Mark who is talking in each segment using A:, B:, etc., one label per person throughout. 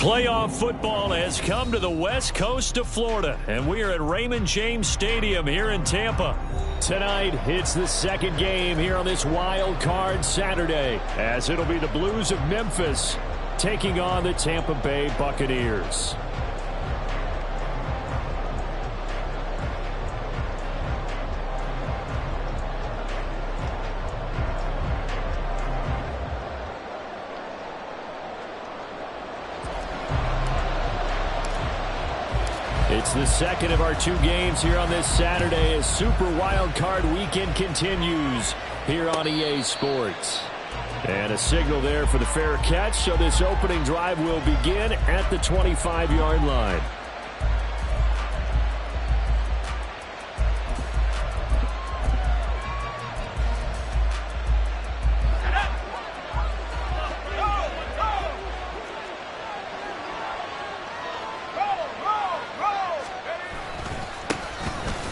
A: Playoff football has come to the west coast of Florida, and we are at Raymond James Stadium here in Tampa. Tonight, it's the second game here on this wild card Saturday, as it'll be the Blues of Memphis taking on the Tampa Bay Buccaneers. It's the second of our two games here on this Saturday as Super Wild Card Weekend continues here on EA Sports. And a signal there for the fair catch, so this opening drive will begin at the 25-yard line.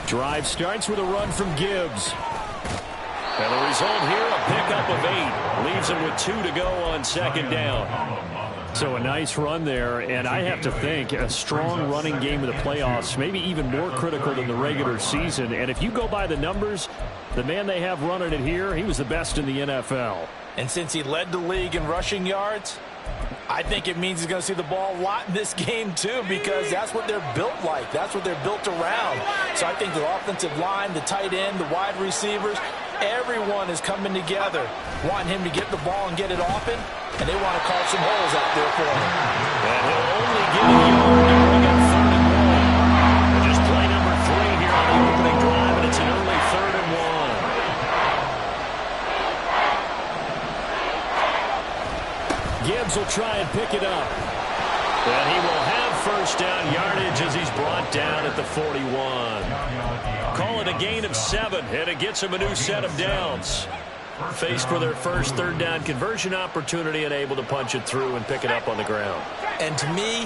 A: Drive starts with a run from Gibbs. And the result here, a pickup of 8. Leaves him with 2 to go on second down. So a nice run there, and I have to think a strong running game in the playoffs, maybe even more critical than the regular season. And if you go by the numbers, the man they have running it here, he was the best in the NFL.
B: And since he led the league in rushing yards, I think it means he's going to see the ball a lot in this game, too, because that's what they're built like. That's what they're built around. So I think the offensive line, the tight end, the wide receivers, everyone is coming together, wanting him to get the ball and get it often, and they want to carve some holes out there for him.
A: And he'll only get a yard to bring up 3rd and 1. And just play number 3 here on the opening drive, and it's an early 3rd and 1. Gibbs will try and pick it up. And he will have first down yardage as he's brought down at the 41. Call it a gain of 7, and it gets him a new set of downs. Faced for their first 3rd down conversion opportunity and able to punch it through and pick it up on the ground.
B: And to me,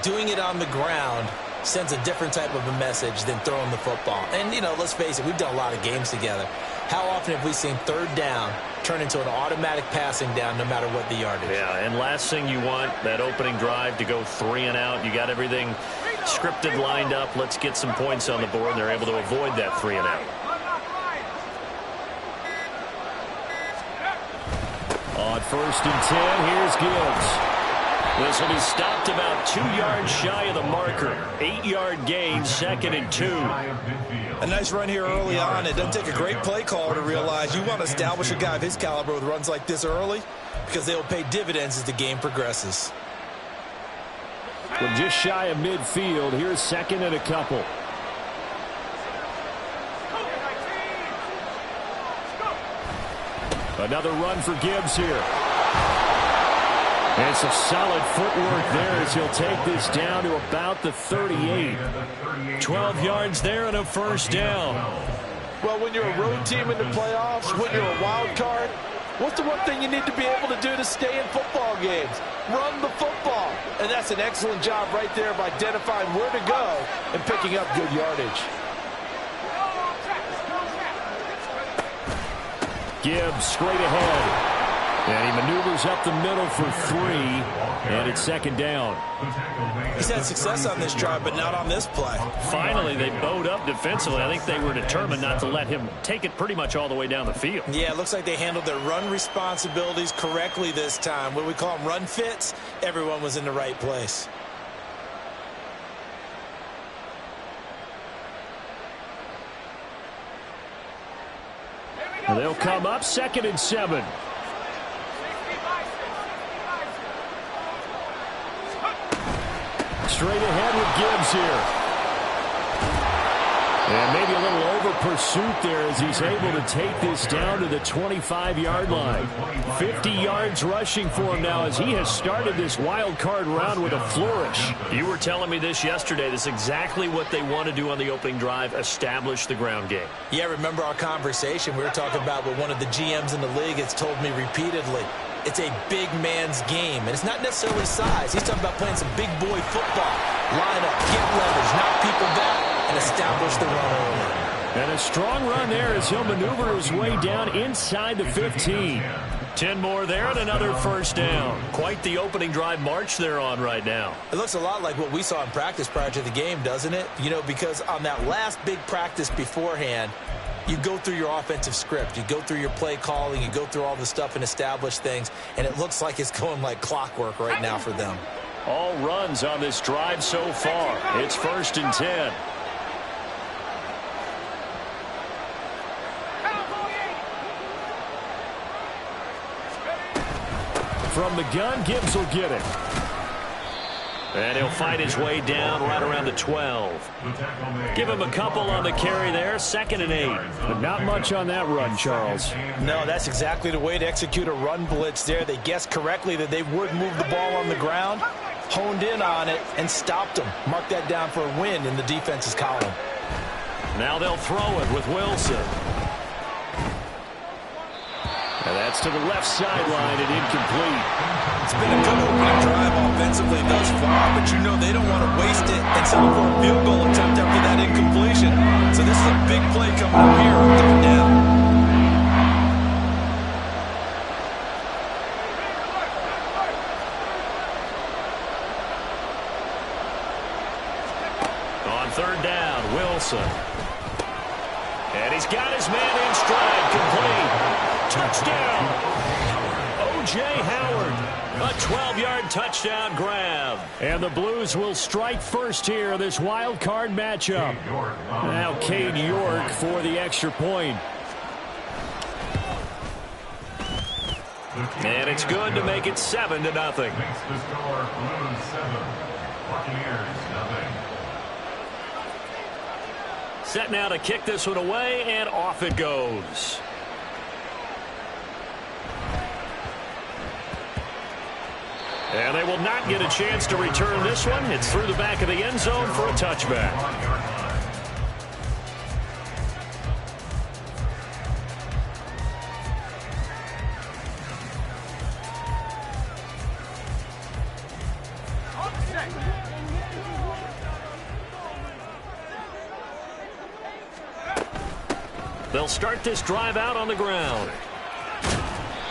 B: doing it on the ground sends a different type of a message than throwing the football. And, you know, let's face it, we've done a lot of games together. How often have we seen 3rd down turn into an automatic passing down no matter what the yardage?
A: Yeah, and last thing you want, that opening drive to go 3 and out. You got everything scripted, lined up. Let's get some points on the board, and they're able to avoid that 3 and out. On 1st and 10, here's Gibbs. This will be stopped about 2 yards shy of the marker. 8-yard gain, 2nd and 2.
C: A nice run here early on. It doesn't take a great play caller to realize you want to establish a guy of his caliber with runs like this early because they will pay dividends as the game progresses.
A: We're just shy of midfield. Here's 2nd and a couple. Another run for Gibbs here. And some solid footwork there as he'll take this down to about the 38. 12 yards there and a first down.
D: Well, when you're a road team in the playoffs, when you're a wild card, what's the one thing you need to be able to do to stay in football games? Run the football. And that's an excellent job right there of identifying where to go and picking up good yardage.
A: Gibbs straight ahead. And he maneuvers up the middle for 3, and it's 2nd down.
C: He's had success on this drive, but not on this play.
A: Finally, they bowed up defensively. I think they were determined not to let him take it pretty much all the way down the field.
B: Yeah, it looks like they handled their run responsibilities correctly this time. What we call them run fits, everyone was in the right place.
A: They'll come up 2nd and 7. Straight ahead with Gibbs here. And maybe a little over pursuit there as he's able to take this down to the 25-yard line. 50 yards rushing for him now as he has started this wild card round with a flourish. You were telling me this yesterday. This is exactly what they want to do on the opening drive, establish the ground game.
B: Yeah, remember our conversation. We were talking about what one of the GMs in the league has told me repeatedly. It's a big man's game, and it's not necessarily size. He's talking about playing some big boy football. Line up, get leverage, knock people back, and establish the run early.
A: And a strong run there as he'll maneuver his way down inside the 15. 10 more there and another first down. Quite the opening drive march they're on right now.
C: It looks a lot like what we saw in practice prior to the game, doesn't it? You know, because on that last big practice beforehand, you go through your offensive script. You go through your play calling. You go through all the stuff and establish things. And it looks like it's going like clockwork right now for them.
A: All runs on this drive so far. It's 1st and 10. From the gun, Gibbs will get it. And he'll fight his way down right around the 12. Give him a couple on the carry there. 2nd and 8. But not much on that run, Charles.
B: No, that's exactly the way to execute a run blitz there. They guessed correctly that they would move the ball on the ground, honed in on it, and stopped them. Mark that down for a win in the defense's column.
A: Now they'll throw it with Wilson. And that's to the left sideline and incomplete.
C: It's been a good opening drive offensively thus far, but you know they don't want to waste it and settle for a field goal attempt after that incompletion. So this is a big play coming up here on 3rd down.
A: On 3rd down, Wilson. And he's got his man in stride, complete. Touchdown. O.J. Howard, a 12-yard touchdown grab. And the Blues will strike first here in this wild card matchup. Now Cade York for the extra point. And it's good to make it 7-0. Set now to kick this one away, and off it goes. And they will not get a chance to return this one. It's through the back of the end zone for a touchback. They'll start this drive out on the ground.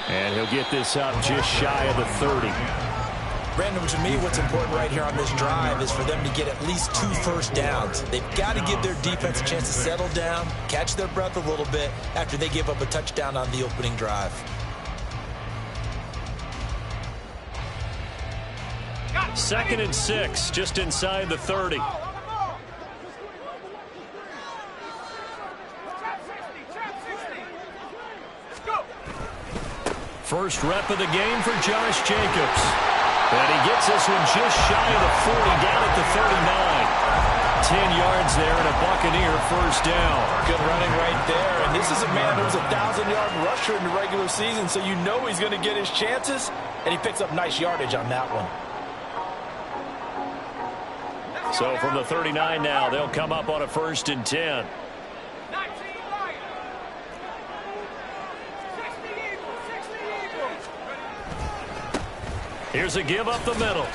A: And he'll get this up just shy of the 30.
C: Brandon, to me, what's important right here on this drive is for them to get at least 2 first downs. They've got to give their defense a chance to settle down, catch their breath a little bit after they give up a touchdown on the opening drive.
A: Second and 6, just inside the 30. First rep of the game for Josh Jacobs. And he gets this one just shy of the 40, down at the 39. 10 yards there and a Buccaneer first down.
B: Good running right there. And this is a man who's a 1,000-yard rusher in the regular season, so you know he's going to get his chances, and he picks up nice yardage on that one.
A: So from the 39 now, they'll come up on a 1st and 10. Here's a give up the middle.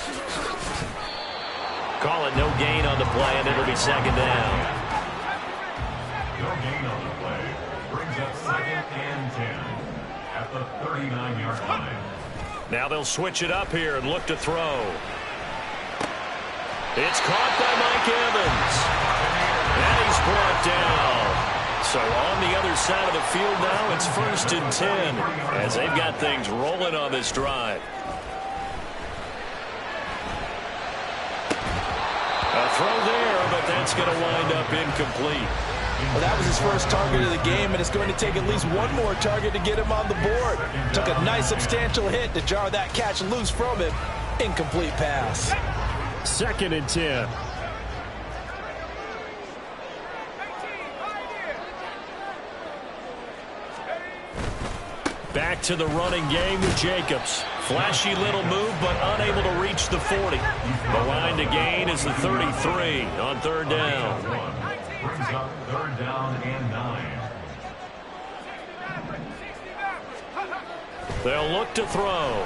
A: Call it no gain on the play, and it'll be 2nd down.
E: No gain on the play. Brings up 2nd and 10 at the 39-yard line.
A: Now they'll switch it up here and look to throw. It's caught by Mike Evans. And he's brought down. So on the other side of the field now, it's 1st and 10 as they've got things rolling on this drive. A throw there, but that's going to wind up incomplete.
B: Well, that was his first target of the game, and it's going to take at least one more target to get him on the board. Took a nice substantial hit to jar that catch loose from him. Incomplete pass.
A: 2nd and 10. Back to the running game with Jacobs. Flashy little move, but unable to reach the 40. The line to gain is the 33 on 3rd down.
E: Brings up 3rd down and 9.
A: They'll look to throw.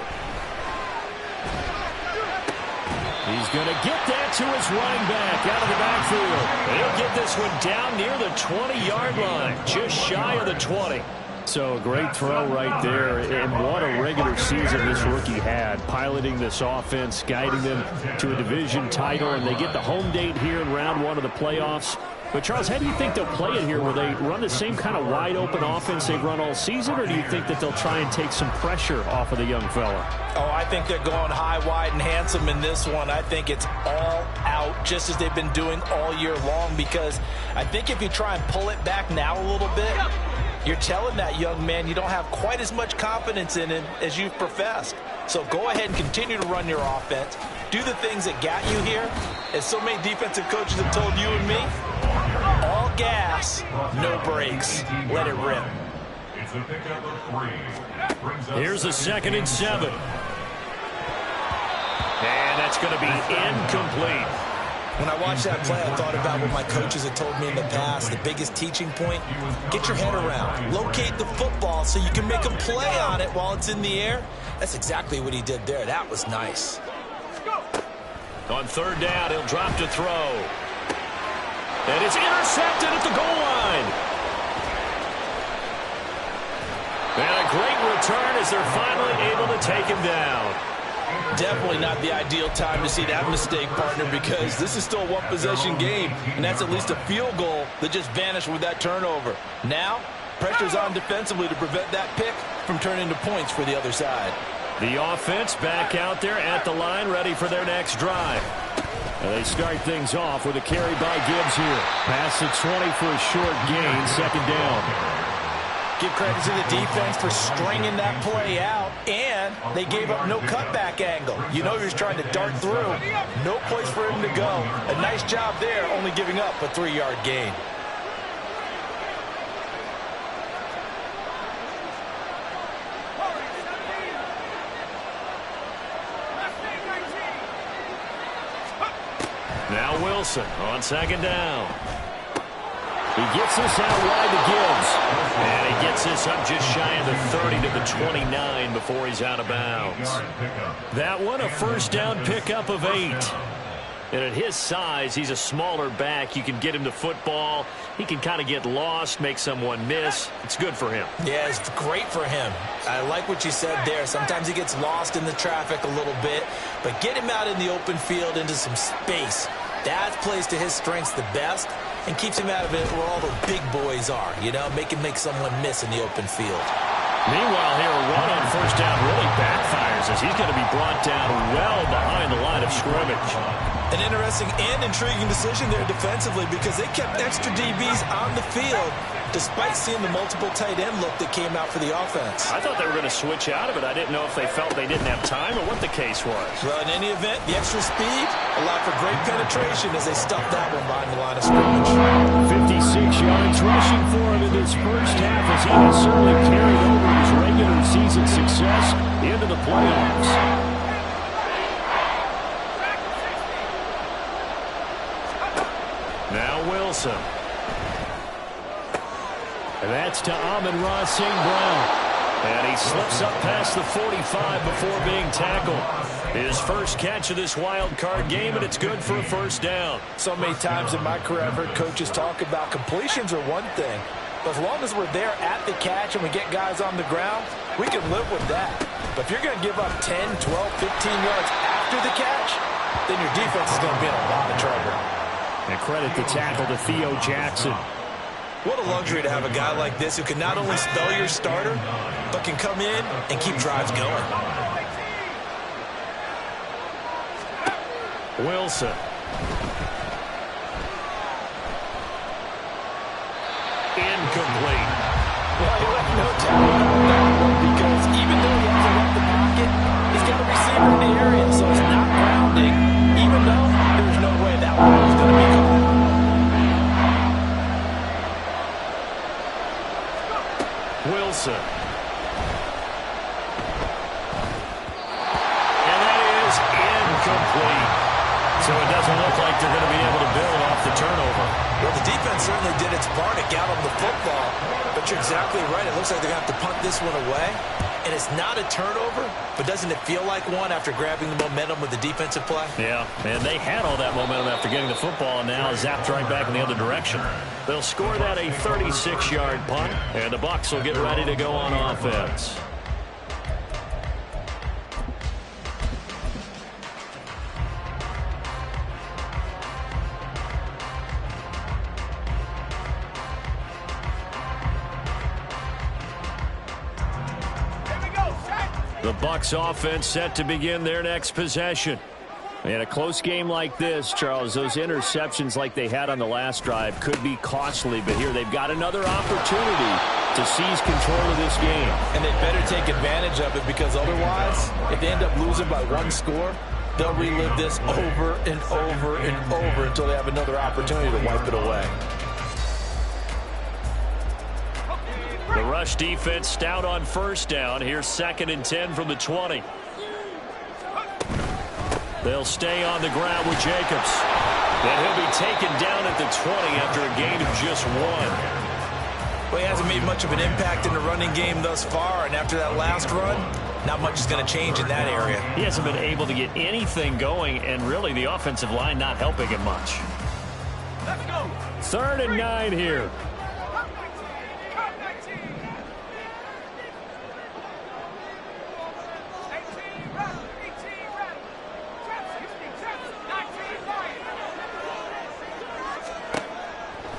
A: He's going to get that to his running back out of the backfield. He'll get this one down near the 20-yard line, just shy of the 20. So a great throw right there, and what a regular season this rookie had, piloting this offense, guiding them to a division title, and they get the home date here in round 1 of the playoffs. But, Charles, how do you think they'll play it here? Will they run the same kind of wide-open offense they've run all season, or do you think that they'll try and take some pressure off of the young fella?
B: Oh, I think they're going high, wide, and handsome in this one. I think it's all out, just as they've been doing all year long, because I think if you try and pull it back now a little bit, you're telling that young man you don't have quite as much confidence in him as you've professed. So go ahead and continue to run your offense. Do the things that got you here. As so many defensive coaches have told you and me, all gas, no brakes. Let it rip.
E: It's a pickup of 3.
A: Here's a 2nd and 7. And that's going to be incomplete.
C: When I watched that play, I thought about what my coaches had told me in the past. The biggest teaching point, get your head around. Locate the football so you can make a play on it while it's in the air. That's exactly what he did there. That was nice.
A: On 3rd down, he'll drop to throw. And it's intercepted at the goal line. And a great return as they're finally able to take him down.
B: Definitely not the ideal time to see that mistake, partner, because this is still a one-possession game, and that's at least a field goal that just vanished with that turnover. Now, pressure's on defensively to prevent that pick from turning into points for the other side.
A: The offense back out there at the line, ready for their next drive. And they start things off with a carry by Gibbs here. Pass the 20 for a short gain, 2nd down.
B: Give credit to the defense for stringing that play out, and they gave up no cutback angle. You know he was trying to dart through. No place for him to go. A nice job there, only giving up a 3-yard gain.
A: Now Wilson on 2nd down. He gets this out wide to Gibbs. And he gets this up just shy of the 30 to the 29 before he's out of bounds. That one, a 1st down pickup of 8. And at his size, he's a smaller back. You can get him to football. He can kind of get lost, make someone miss. It's good for him.
C: Yeah, it's great for him. I like what you said there. Sometimes he gets lost in the traffic a little bit, but get him out in the open field into some space. That plays to his strengths the best and keeps him out of it where all the big boys are, you know, make someone miss in the open field.
A: Meanwhile, here a run on 1st down really backfires as he's going to be brought down well behind the line of scrimmage.
C: An interesting and intriguing decision there defensively because they kept extra DBs on the field despite seeing the multiple tight end look that came out for the offense.
A: I thought they were going to switch out of it. I didn't know if they felt they didn't have time or what the case was.
C: Well, in any event, the extra speed allowed for great penetration as they stuffed that one behind the line of scrimmage.
A: 56 yards rushing for him in this first half as he has certainly carried over his regular season success into the playoffs. Now Wilson. And that's to Amon-Ra St. Brown. And he slips up past the 45 before being tackled. His first catch of this wild card game, and it's good for a 1st down.
B: So many times in my career I've heard coaches talk about completions are one thing, but as long as we're there at the catch and we get guys on the ground, we can live with that. But if you're going to give up 10, 12, 15 yards after the catch, then your defense is going to be in a lot of trouble.
A: And credit the tackle to Theo Jackson.
C: What a luxury to have a guy like this who can not only spell your starter, but can come in and keep drives going.
A: Wilson. Incomplete.
B: Well, you have no doubt about that one because even though he hasn't left the pocket, he's got a receiver in the area, so it's not grounding, even though there's no way that one was going to be caught.
A: Wilson. And that is incomplete. So it doesn't look like they're going to be able to build off the turnover.
C: Well, the defense certainly did its part to get them the football, but you're exactly right. It looks like they're going to have to punt this one away And it's not a turnover, but doesn't it feel like one after grabbing the momentum with the defensive play?
A: Yeah, and they had all that momentum after getting the football, and now zapped right back in the other direction. They'll score that a 36-yard punt, and the Bucs will get ready to go on offense. The Bucs offense set to begin their next possession. In a close game like this, Charles, those interceptions like they had on the last drive could be costly, but here they've got another opportunity to seize control of this game.
B: And they better take advantage of it, because otherwise, if they end up losing by one score, they'll relive this over and over and over until they have another opportunity to wipe it away.
A: The rush defense stout on first down. Here's 2nd and 10 from the 20. They'll stay on the ground with Jacobs. Then he'll be taken down at the 20 after a gain of just 1.
C: Well, he hasn't made much of an impact in the running game thus far, and after that last run, not much is going to change in that area.
A: He hasn't been able to get anything going, and really the offensive line not helping him much. 3rd and 9 here.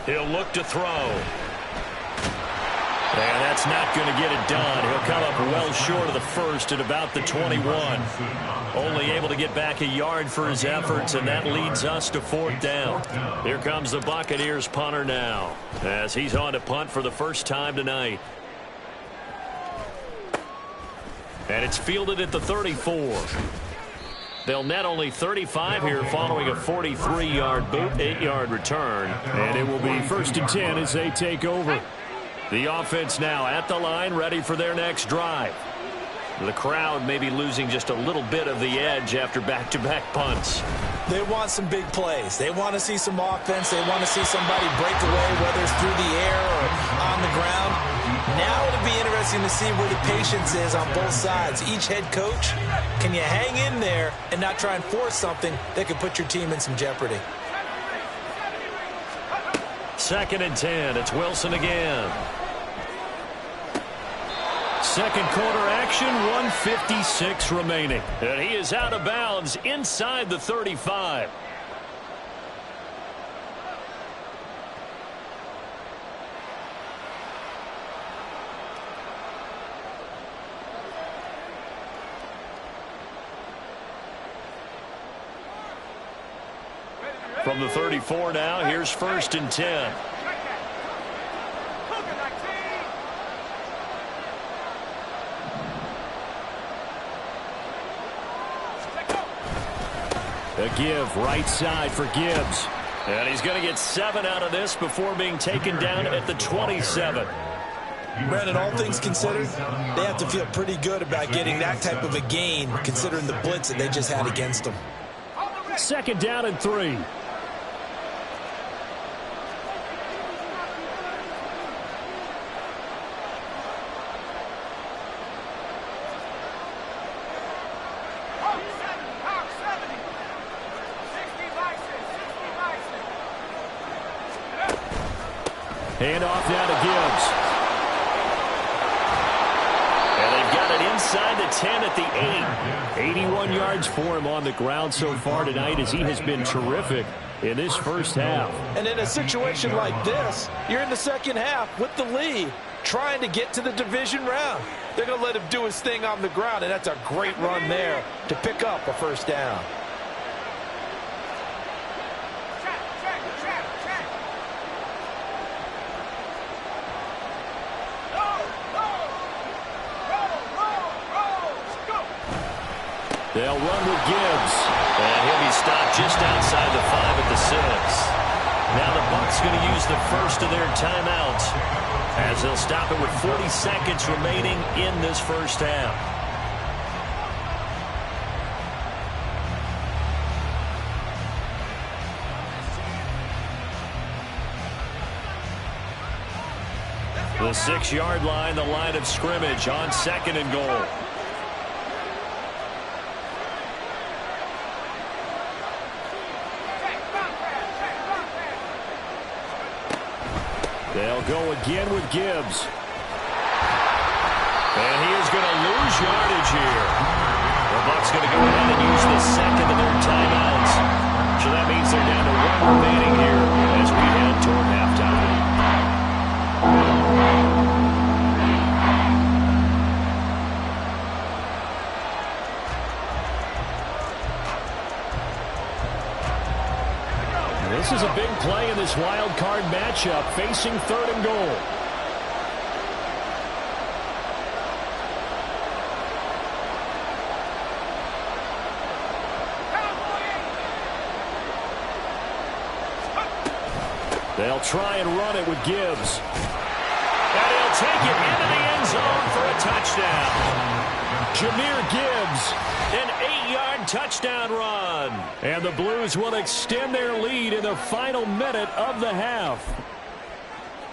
A: He'll look to throw. And that's not going to get it done. He'll come up well short of the first at about the 21. Only able to get back a yard for his efforts, and that leads us to 4th down. Here comes the Buccaneers punter now, as he's on to punt for the first time tonight. And it's fielded at the 34. They'll net only 35 here following a 43-yard 8-yard return. And it will be 1st and 10 as they take over. The offense now at the line, ready for their next drive. The crowd may be losing just a little bit of the edge after back-to-back punts.
C: They want some big plays. They want to see some offense. They want to see somebody break away, whether it's through the air or on the ground. Now it'll be interesting to see where the patience is on both sides. Each head coach, can you hang in there and not try and force something that could put your team in some jeopardy?
A: 2nd and 10. It's Wilson again. Second quarter action, 1:56 remaining. And he is out of bounds inside the 35. From the 34 now, here's 1st and 10. A give right side for Gibbs. And he's going to get 7 out of this before being taken down at the 27.
C: Brandon, all things considered, they have to feel pretty good about getting that type of a gain, considering the blitz that they just had against them.
A: 2nd down and 3. Hand off now to Gibbs. And they've got it inside the 10 at the 8. 81 yards for him on the ground so far tonight, as he has been terrific in this first half.
B: And in a situation like this, you're in the second half with the lead, trying to get to the division round. They're going to let him do his thing on the ground, and that's a great run there to pick up a first down.
A: They'll run with Gibbs. And he'll be stopped just outside the 5 at the 6. Now the Bucs going to use the first of their timeouts, as they'll stop it with 40 seconds remaining in this first half. The The 6-yard line, the line of scrimmage on 2nd and goal. They'll go again with Gibbs. And he is going to lose yardage here. The Bucs going to go ahead and use the second of their timeouts. So that means they're down to 1 remaining here as we head toward halftime. This is a big play in this wild card matchup, facing 3rd and goal. They'll try and run it with Gibbs. And he'll take it into the end zone for a touchdown. Jahmyr Gibbs, an 8-yard touchdown run. And the Blues will extend their lead in the final minute of the half.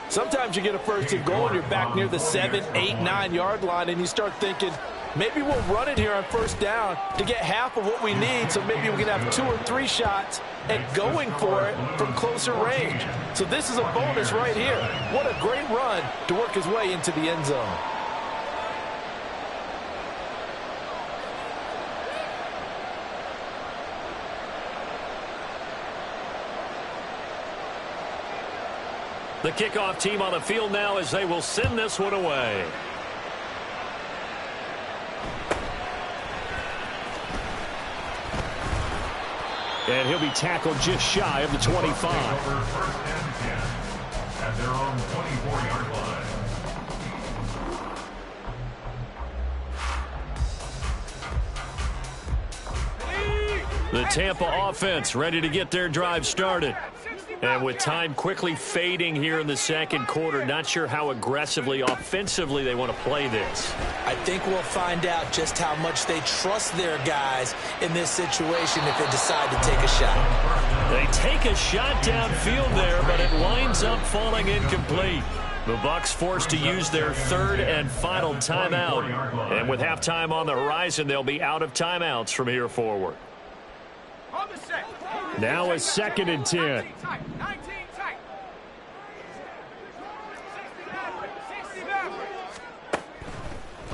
D: Sometimes you get a 1st and goal and you're back near the 7, 8, 9-yard line, and you start thinking, maybe we'll run it here on 1st down to get half of what we need, so maybe we can have 2 or 3 shots at going for it from closer range. So this is a bonus right here. What a great run to work his way into the end zone.
A: The kickoff team on the field now as they will send this one away. And he'll be tackled just shy of the 25.
E: First and 10 at their own 24-yard line.
A: The Tampa offense ready to get their drive started. And with time quickly fading here in the 2nd quarter, not sure how aggressively, offensively they want to play this.
C: I think we'll find out just how much they trust their guys in this situation if they decide to take a shot.
A: They take a shot downfield there, but it winds up falling incomplete. The Bucs forced to use their 3rd and final timeout. And with halftime on the horizon, they'll be out of timeouts from here forward. Now a 2nd and 10.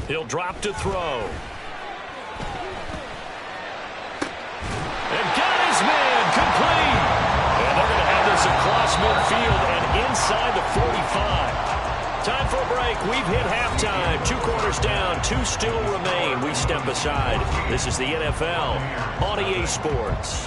A: He'll drop to throw. And got his man complete. And they're going to have this across midfield and inside the 45. Time for a break. We've hit halftime. 2 quarters down. 2 still remain. We step aside. This is the NFL on EA Sports.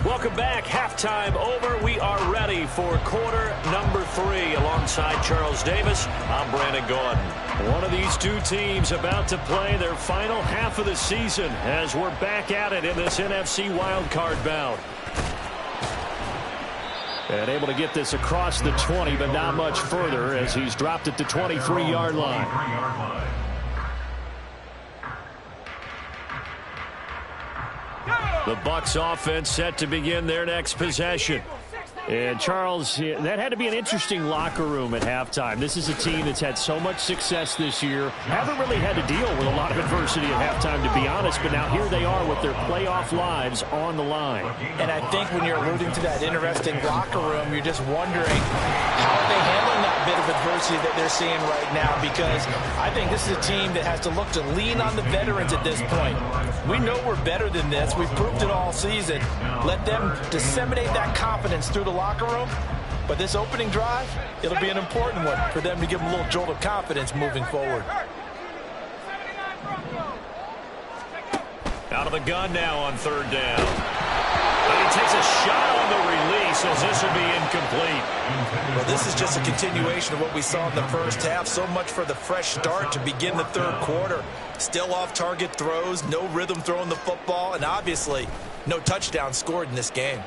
A: Welcome back. Halftime over. We are ready for quarter number 3. Alongside Charles Davis, I'm Brandon Gordon. One of these 2 teams about to play their final half of the season as we're back at it in this NFC wildcard bout. And able to get this across the 20, but not much further as he's dropped it to 23-yard line. The Bucs offense set to begin their next possession. And, Charles, that had to be an interesting locker room at halftime. This is a team that's had so much success this year. Haven't really had to deal with a lot of adversity at halftime, to be honest. But now here they are with their playoff lives on the line.
B: And I think when you're alluding to that interesting locker room, you're just wondering how are they handling that bit of adversity that they're seeing right now, because I think this is a team that has to look to lean on the veterans at this point. We know we're better than this. We've proved it all season. Let them disseminate that confidence through the locker room. But this opening drive, it'll be an important one for them to give them a little jolt of confidence moving forward.
A: Out of the gun now on 3rd down. And he takes a shot on the release as this will be incomplete.
C: Well, this is just a continuation of what we saw in the first half. So much for the fresh start to begin the 3rd quarter. Still off-target throws, no rhythm throwing the football, and obviously no touchdown scored in this game.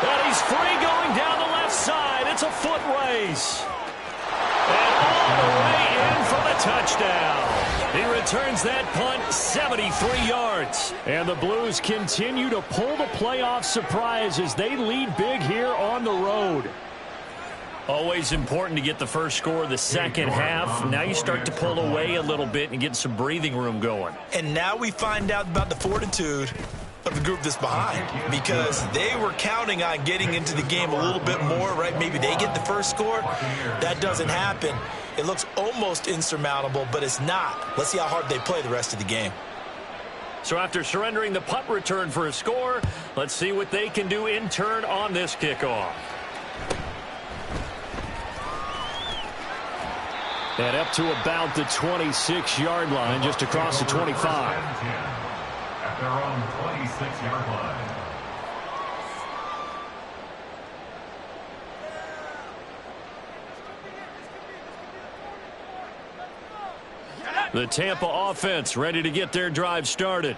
A: And he's free going down the left side. It's a foot race. And all the way in for the touchdown. He returns that punt 73 yards. And the Blues continue to pull the playoff surprise as they lead big here on the road. Always important to get the first score of the second half. Now you start to pull away a little bit and get some breathing room going.
C: And now we find out about the fortitude of the group that's behind, because they were counting on getting into the game a little bit more, right? Maybe they get the first score. That doesn't happen. It looks almost insurmountable, but it's not. Let's see how hard they play the rest of the game.
A: So after surrendering the punt return for a score, let's see what they can do in turn on this kickoff. And up to about the 26-yard line, just across the 25.
E: At their own 26-yard line.
A: The Tampa offense ready to get their drive started.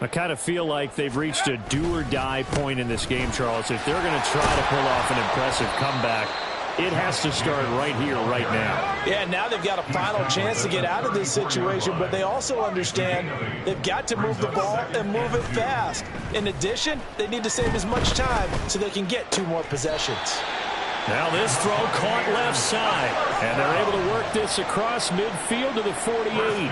A: I kind of feel like they've reached a do-or-die point in this game, Charles. If they're going to try to pull off an impressive comeback, it has to start right here, right now.
B: Yeah, now they've got a final chance to get out of this situation, but they also understand they've got to move the ball and move it fast. In addition, they need to save as much time so they can get 2 more possessions.
A: Now this throw caught left side, and they're able to work this across midfield to the 48.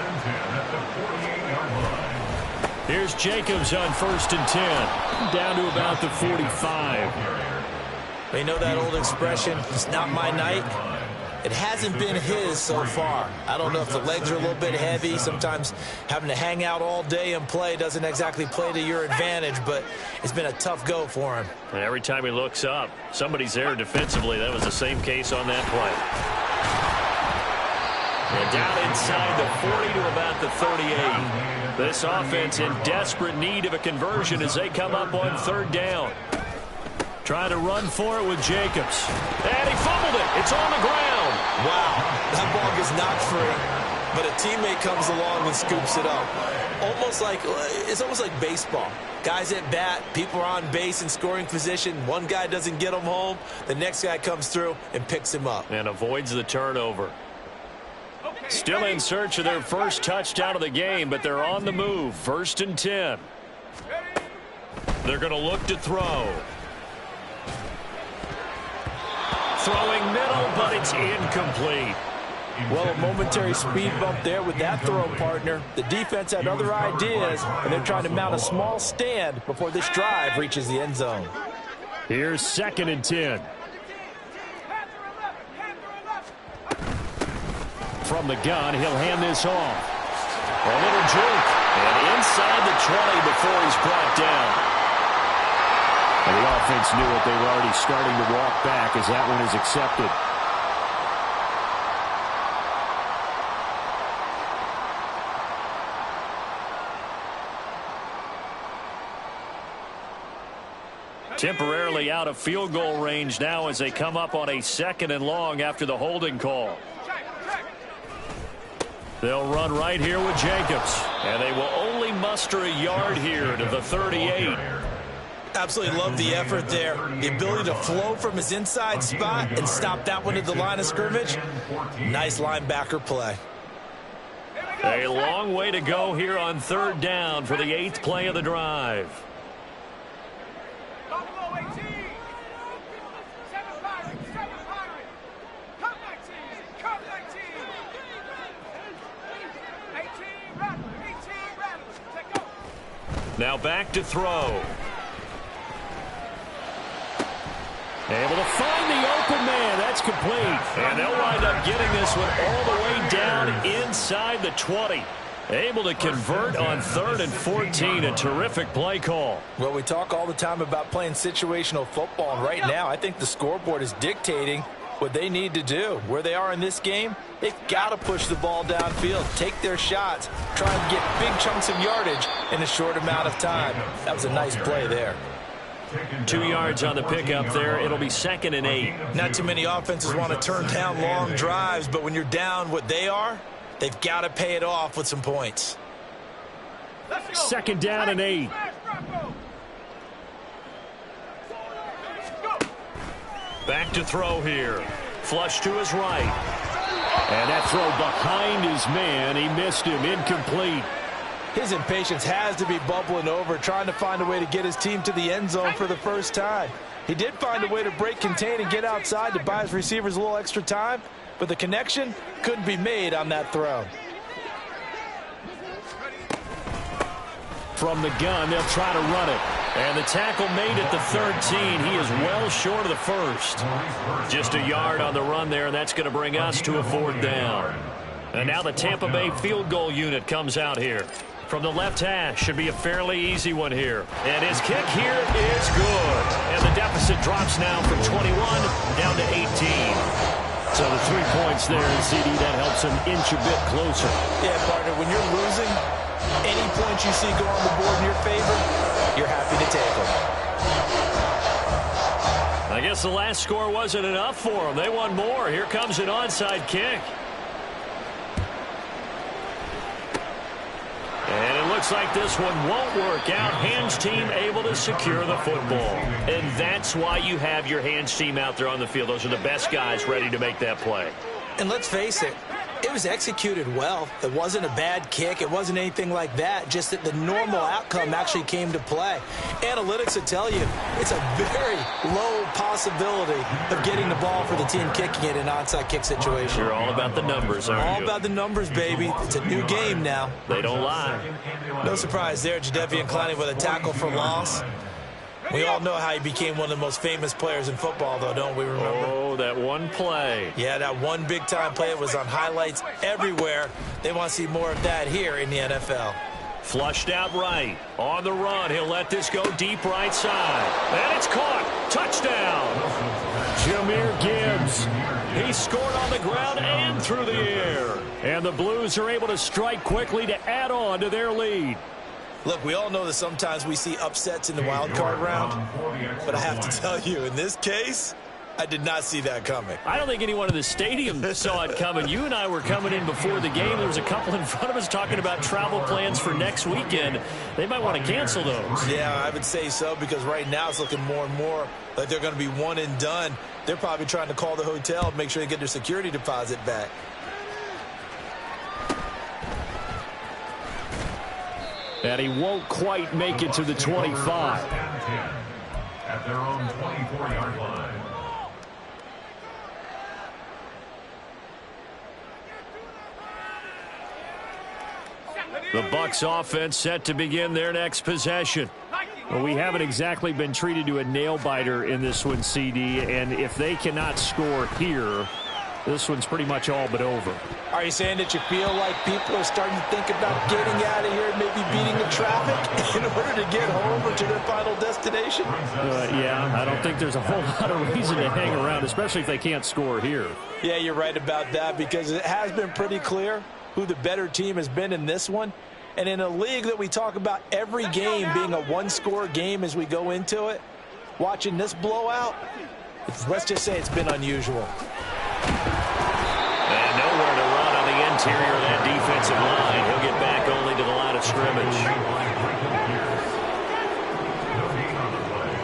A: Here's Jacobs on 1st and 10, down to about the 45.
C: You know that old expression, it's not my night? It hasn't been his so far. I don't know if the legs are a little bit heavy. Sometimes having to hang out all day and play doesn't exactly play to your advantage, but it's been a tough go for him.
A: And every time he looks up, somebody's there defensively. That was the same case on that play. And down inside the 40 to about the 38. This offense in desperate need of a conversion as they come up on 3rd down. Trying to run for it with Jacobs. And he fumbled it. It's on the ground.
C: Wow, that ball gets knocked free, but a teammate comes along and scoops it up. It's almost like baseball. Guys at bat, people are on base in scoring position. One guy doesn't get him home. The next guy comes through and picks him up.
A: And avoids the turnover. Still in search of their first touchdown of the game, but they're on the move. 1st and 10. They're going to look to throw. Throwing middle, but it's incomplete.
B: Well, a momentary speed bump there with that throw, partner. The defense had other ideas, and they're trying to mount a small stand before this drive reaches the end zone.
A: Here's 2nd and 10. From the gun, he'll hand this off. A little juke, and inside the 20 before he's brought down. And the offense knew it. They were already starting to walk back as that one is accepted. Temporarily out of field goal range now as they come up on a 2nd and long after the holding call. They'll run right here with Jacobs. And they will only muster a yard here to the 38.
C: Absolutely love the effort there. The ability to flow from his inside spot and stop that one at the line of scrimmage. Nice linebacker play.
A: A long way to go here on 3rd down for the 8th play of the drive. Now back to throw. Able to find the open man. That's complete. And they'll wind up getting this one all the way down inside the 20. Able to convert on 3rd and 14. A terrific play call.
B: Well, we talk all the time about playing situational football, and right now I think the scoreboard is dictating what they need to do. Where they are in this game, they've got to push the ball downfield, take their shots, try and get big chunks of yardage in a short amount of time. That was a nice play there.
A: 2 yards on the pickup there. It'll be 2nd and 8.
C: Not too many offenses want to turn down long drives, but when you're down what they are, they've got to pay it off with some points.
A: 2nd down and 8. Back to throw here. Flush to his right. And that throw behind his man. He missed him. Incomplete.
B: His impatience has to be bubbling over, trying to find a way to get his team to the end zone for the first time. He did find a way to break contain and get outside to buy his receivers a little extra time, but the connection couldn't be made on that throw.
A: From the gun, they'll try to run it. And the tackle made at the 13. He is well short of the first. Just a yard on the run there, and that's going to bring us to a 4th down. And now the Tampa Bay field goal unit comes out here. From the left hash, should be a fairly easy one here. And his kick here is good. And the deficit drops now from 21 down to 18. So the 3 points there in CD, that helps him inch a bit closer.
B: Yeah, partner, when you're losing, any points you see go on the board in your favor, you're happy to take them.
A: I guess the last score wasn't enough for them. They want more. Here comes an onside kick. And it looks like this one won't work out. Hands team able to secure the football. And that's why you have your hands team out there on the field. Those are the best guys ready to make that play.
C: And let's face it, it was executed well. It wasn't a bad kick. It wasn't anything like that. Just that the normal outcome actually came to play. Analytics will tell you it's a very low possibility of getting the ball for the team kicking it in an onside kick situation.
A: You're all about the numbers, aren't you?
C: All about the numbers, baby. It's a new game now.
A: They don't lie.
C: No surprise there, Jadeveon Clowney with a tackle for loss. We all know how he became one of the most famous players in football, though, don't we remember?
A: Oh, that one play.
C: Yeah, that one big-time play. It was on highlights everywhere. They want to see more of that here in the NFL.
A: Flushed out right. On the run, he'll let this go deep right side. And it's caught. Touchdown. Jahmyr Gibbs. He scored on the ground and through the air. And the Blues are able to strike quickly to add on to their lead.
C: Look, we all know that sometimes we see upsets in the wild card round, but I have to tell you, in this case, I did not see that coming.
A: I don't think anyone in the stadium saw it coming. You and I were coming in before the game. There was a couple in front of us talking about travel plans for next weekend. They might want to cancel those.
C: Yeah, I would say so, because right now it's looking more and more like they're going to be one and done. They're probably trying to call the hotel and make sure they get their security deposit back.
A: And he won't quite make it to the 25.
E: At their own 24-yard line.
A: The Bucs offense set to begin their next possession. Well, we haven't exactly been treated to a nail-biter in this one, CD, and if they cannot score here, this one's pretty much all but over.
B: Are you saying that you feel like people are starting to think about getting out of here and maybe beating the traffic in order to get home or to their final destination?
A: Yeah, I don't think there's a whole lot of reason to hang around, especially if they can't score here.
B: Yeah, you're right about that, because it has been pretty clear who the better team has been in this one. And in a league that we talk about every game being a one-score game as we go into it, watching this blowout, let's just say it's been unusual.
A: And nowhere to run on the interior of that defensive line. He'll get back only to the line of scrimmage.
E: No gain on the play.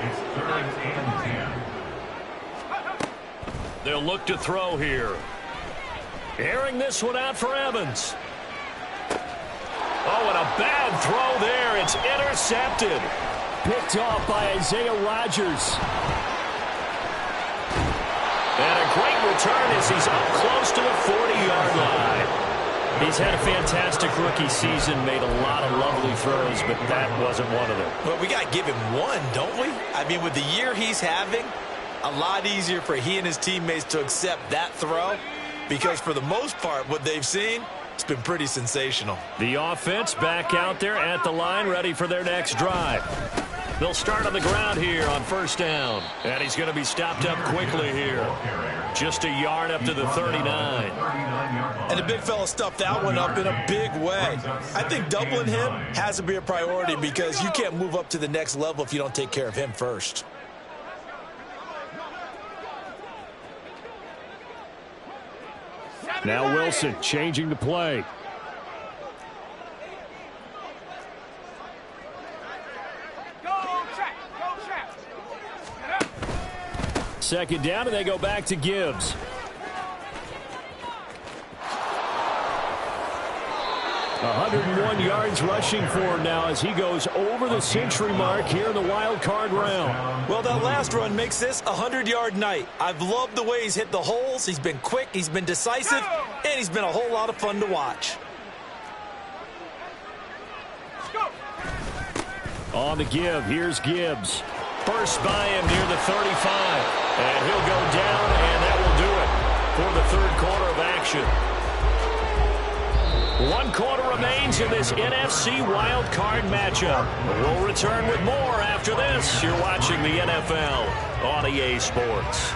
E: It's 3rd and 10.
A: They'll look to throw here. Airing this one out for Evans. Oh, and a bad throw there. It's intercepted. Picked off by Isaiah Rodgers. And a great return as he's up close to the 40-yard line. He's had a fantastic rookie season, made a lot of lovely throws, but that wasn't one of them.
C: Well, we got to give him one, don't we? I mean, with the year he's having, a lot easier for he and his teammates to accept that throw, because for the most part, what they've seen, it's been pretty sensational.
A: The offense back out there at the line, ready for their next drive. They'll start on the ground here on 1st down. And he's going to be stopped up quickly here. Just a yard up to the 39.
C: And the big fella stuffed that one up in a big way. I think doubling him has to be a priority, because you can't move up to the next level if you don't take care of him first.
A: Now Wilson changing the play. Second down, and they go back to Gibbs. 101 yards rushing for him now as he goes over the century mark here in the wild card round.
C: Well, that last run makes this a 100-yard night. I've loved the way he's hit the holes. He's been quick, he's been decisive, and he's been a whole lot of fun to watch.
A: On the give, here's Gibbs. First by him near the 35. And he'll go down, and that will do it for the third quarter of action. 1 quarter remains in this NFC wild card matchup. We'll return with more after this. You're watching the NFL on EA Sports.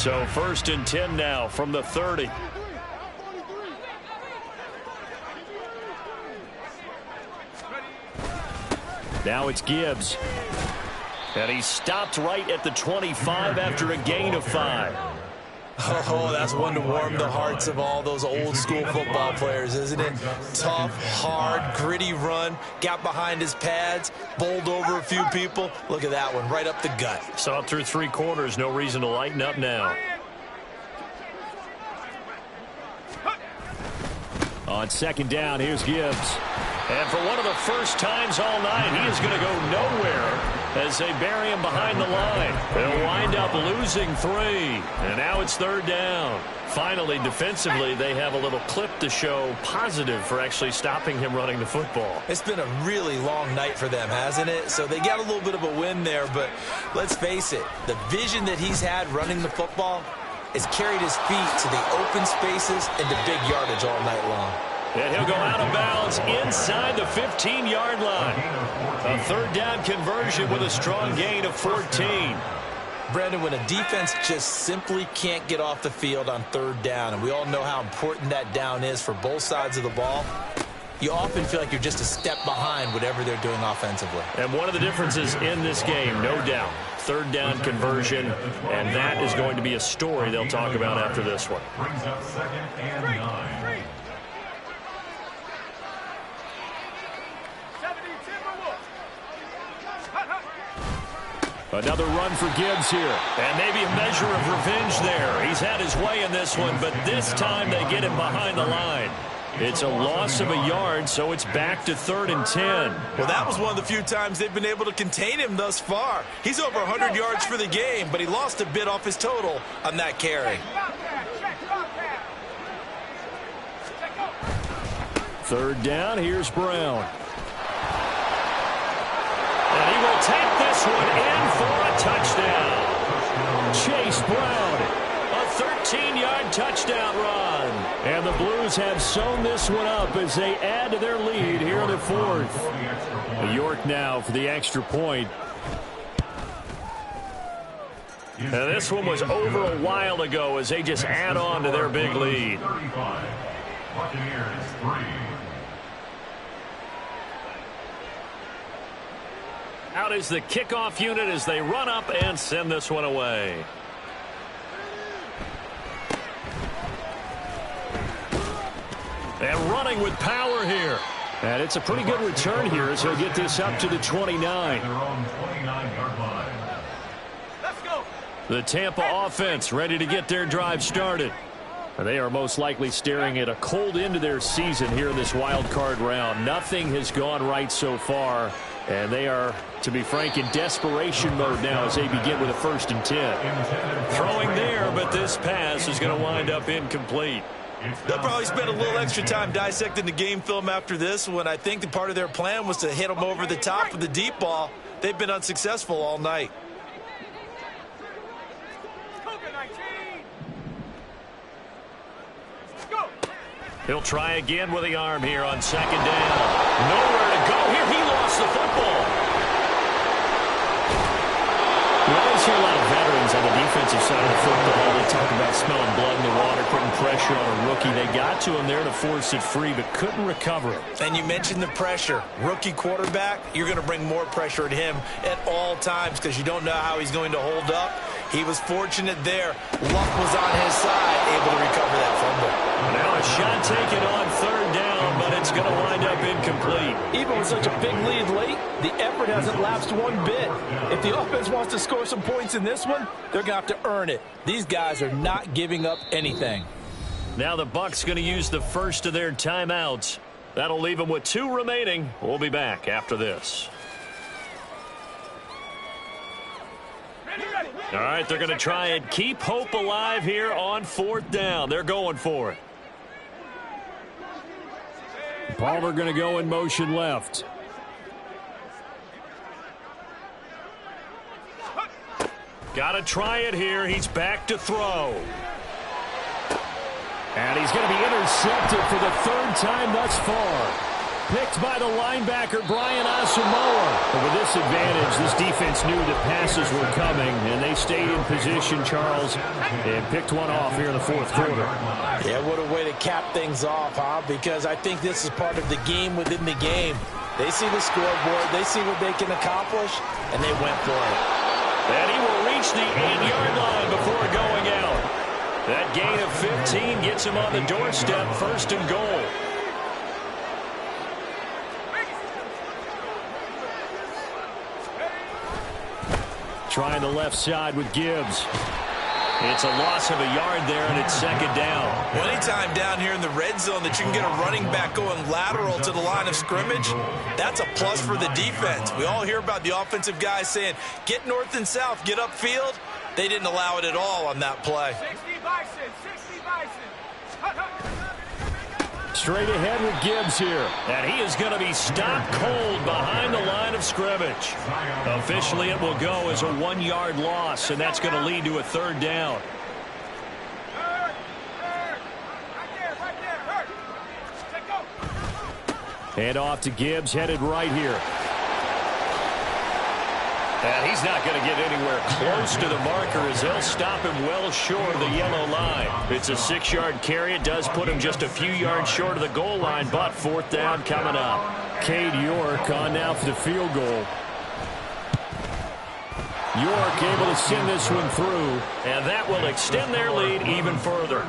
A: So 1st and 10 now from the 30. Now it's Gibbs. And he stopped right at the 25 after a gain of 5.
C: Oh, that's one to warm the hearts of all those old-school football players, isn't it? Tough, hard, gritty run. Got behind his pads, bowled over a few people. Look at that one, right up the gut.
A: Saw it through 3 quarters. No reason to lighten up now. On 2nd down, here's Gibbs. And for one of the first times all night, he is going to go nowhere as they bury him behind the line. They'll wind up losing 3. And now it's 3rd down. Finally, defensively, they have a little clip to show positive for actually stopping him running the football.
C: It's been a really long night for them, hasn't it? So they got a little bit of a win there, but let's face it, the vision that he's had running the football has carried his feet to the open spaces and to big yardage all night long.
A: And he'll go out of bounds inside the 15-yard line. A 3rd down conversion with a strong gain of 14.
C: Brandon, when a defense just simply can't get off the field on 3rd down, and we all know how important that down is for both sides of the ball, you often feel like you're just a step behind whatever they're doing offensively.
A: And one of the differences in this game, no doubt, 3rd down conversion, and that is going to be a story they'll talk about after this one.
E: Brings up 2nd and 9.
A: Another run for Gibbs here. And maybe a measure of revenge there. He's had his way in this one, but this time they get him behind the line. It's a loss of a yard, so it's back to 3rd and 10.
C: Well, that was one of the few times they've been able to contain him thus far. He's over 100 yards for the game, but he lost a bit off his total on that carry.
A: 3rd down, here's Brown. And he will take this one in for a touchdown. Chase Brown, a 13-yard touchdown run. And the Blues have sewn this one up as they add to their lead here in the 4th. York now for the extra point. And this one was over a while ago as they just add on to their big lead.
E: Buccaneers 3.
A: Out is the kickoff unit as they run up and send this one away. And running with power here. And it's a pretty good return here as he'll get this up to the 29.
E: Their own 29-yard line.
B: Let's go.
A: The Tampa offense ready to get their drive started. They are most likely staring at a cold end to their season here in this wild card round. Nothing has gone right so far, and they are, to be frank, in desperation mode now as they begin with a 1st and 10. Throwing there, but this pass is going to wind up incomplete.
C: They'll probably spend a little extra time dissecting the game film after this when I think the part of their plan was to hit them over the top with the deep ball. They've been unsuccessful all night.
A: He'll try again with the arm here on 2nd down. Nowhere to go here. He lost the football. We always hear a lot of veterans on the defensive side of the football. They talk about smelling blood in the water, putting pressure on a rookie. They got to him there to force it free, but couldn't recover it.
C: And you mentioned the pressure. Rookie quarterback, you're going to bring more pressure at him at all times because you don't know how he's going to hold up. He was fortunate there. Luck was on his side, able to recover that fumble.
A: Now a shot taken on 3rd down, but it's it's going to wind up incomplete.
B: Even with such a big lead late, the effort hasn't lapsed one bit. If the offense wants to score some points in this one, they're going to have to earn it. These guys are not giving up anything.
A: Now the Bucs going to use the first of their timeouts. That'll leave them with 2 remaining. We'll be back after this. All right, they're going to try and keep hope alive here on 4th down. They're going for it.
E: Palmer going to go in motion left.
A: Got to try it here. He's back to throw.
E: And he's going to be intercepted for the 3rd time thus far. Picked by the linebacker, Brian Asamoah.
A: But with this advantage, this defense knew that passes were coming, and they stayed in position, Charles, and picked one off here in the 4th quarter.
B: Yeah, what a way to cap things off, huh? Because I think this is part of the game within the game. They see the scoreboard, they see what they can accomplish, and they went for it.
A: And he will reach the 8-yard line before going out. That gain of 15 gets him on the doorstep, 1st and goal.
E: Trying the left side with Gibbs.
A: It's a loss of a yard there, and it's 2nd down.
C: Well, anytime down here in the red zone that you can get a running back going lateral to the line of scrimmage, that's a plus for the defense. We all hear about the offensive guys saying, get north and south, get upfield. They didn't allow it at all on that play.
F: 60 Bison, 60 Bison.
E: Straight ahead with Gibbs here.
A: And he is going to be stopped cold behind the line of scrimmage. Officially, it will go as a 1-yard loss, and that's going to lead to a 3rd down.
E: Hand off to Gibbs, headed right here.
A: And he's not going to get anywhere close to the marker as they'll stop him well short of the yellow line. It's a 6-yard carry. It does put him just a few yards short of the goal line, but 4th down coming up.
E: Cade York on now for the field goal. York able to send this one through.
A: And that will extend their lead even further.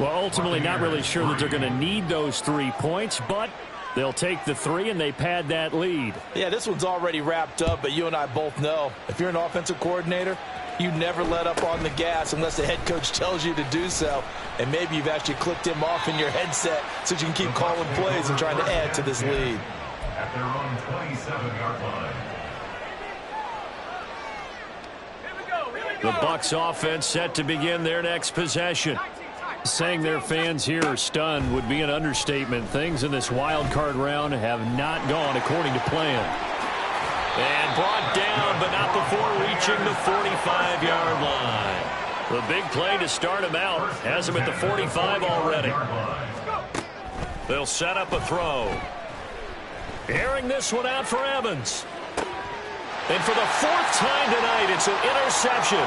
E: Well, ultimately not really sure that they're going to need those 3 points, but they'll take the 3 and they pad that lead.
B: Yeah, this one's already wrapped up, but you and I both know if you're an offensive coordinator, you never let up on the gas unless the head coach tells you to do so. And maybe you've actually clicked him off in your headset so you can keep calling plays and trying to add to this lead.
E: At their own 27-yard line.
A: The Bucs offense set to begin their next possession.
E: Saying their fans here are stunned would be an understatement. Things in this wild card round have not gone according to plan.
A: And brought down, but not before reaching the 45-yard line. The big play to start him out has him at the 45 already. They'll set up a throw. Airing this one out for Evans. And for the 4th time tonight, it's an interception.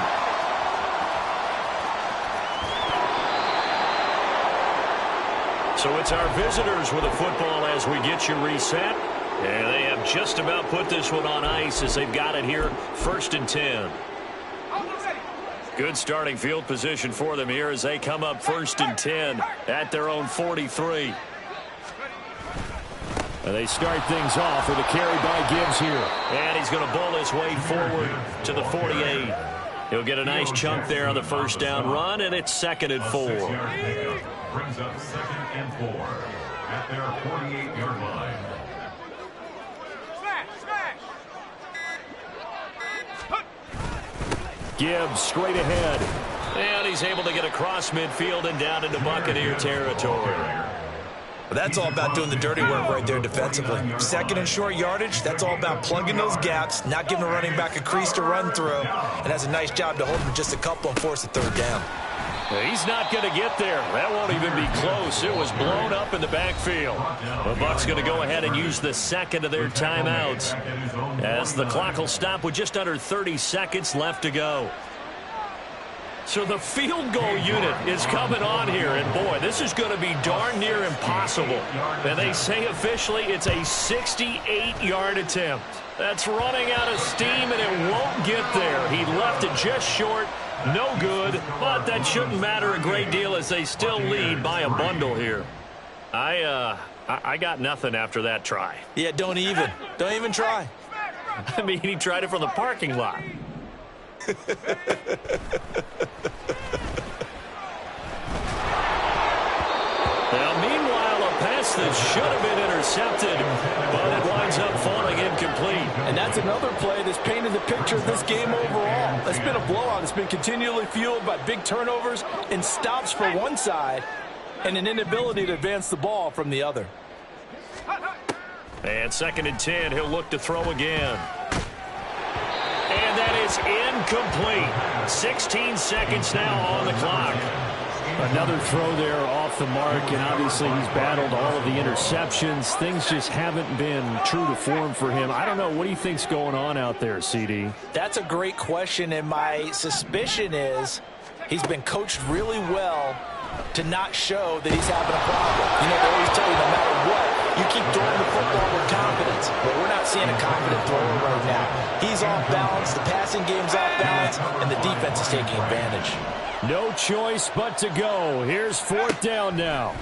A: So it's our visitors with the football as we get you reset. And they have just about put this one on ice as they've got it here, 1st and 10. Good starting field position for them here as they come up 1st and 10 at their own 43.
E: And they start things off with a carry by Gibbs here.
A: And he's going to bowl his way forward to the 48. He'll get a nice chunk there on the 1st down run, and it's 2nd and 4.
E: Brings up 2nd and 4 at their 48-yard line.
A: Gibbs straight ahead. And he's able to get across midfield and down into Buccaneer territory.
C: That's all about doing the dirty work right there defensively. 2nd and short yardage, that's all about plugging those gaps, not giving a running back a crease to run through, and has a nice job to hold him just a couple and force a 3rd down.
A: He's not going to get there. That won't even be close. It was blown up in the backfield. The Bucs going to go ahead and use the 2nd of their timeouts as the clock will stop with just under 30 seconds left to go. So the field goal unit is coming on here, and boy, this is going to be darn near impossible. And they say officially it's a 68-yard attempt. That's running out of steam, and it won't get there. He left it just short. No good, but that shouldn't matter a great deal as they still lead by a bundle here. I I got nothing after that try.
C: Yeah, don't even try.
A: I mean, he tried it from the parking lot. Now, meanwhile, a pass that should have been intercepted, but it winds up falling incomplete.
B: And that's another play that's painted the picture of this game overall. It's been a blowout. It's been continually fueled by big turnovers and stops for one side and an inability to advance the ball from the other.
A: And 2nd and 10, he'll look to throw again. And that is incomplete. 16 seconds now on the clock.
G: Another throw there off the mark, and obviously he's battled all of the interceptions. Things just haven't been true to form for him. I don't know. What do you think's going on out there, CD?
B: That's a great question, and my suspicion is he's been coached really well to not show that he's having a problem. You know, they always tell you no matter what, you keep throwing the football with confidence. But we're not seeing a confident thrower right now. He's off balance, the passing game's off balance, and the defense is taking advantage.
G: No choice but to go. Here's 4th down now.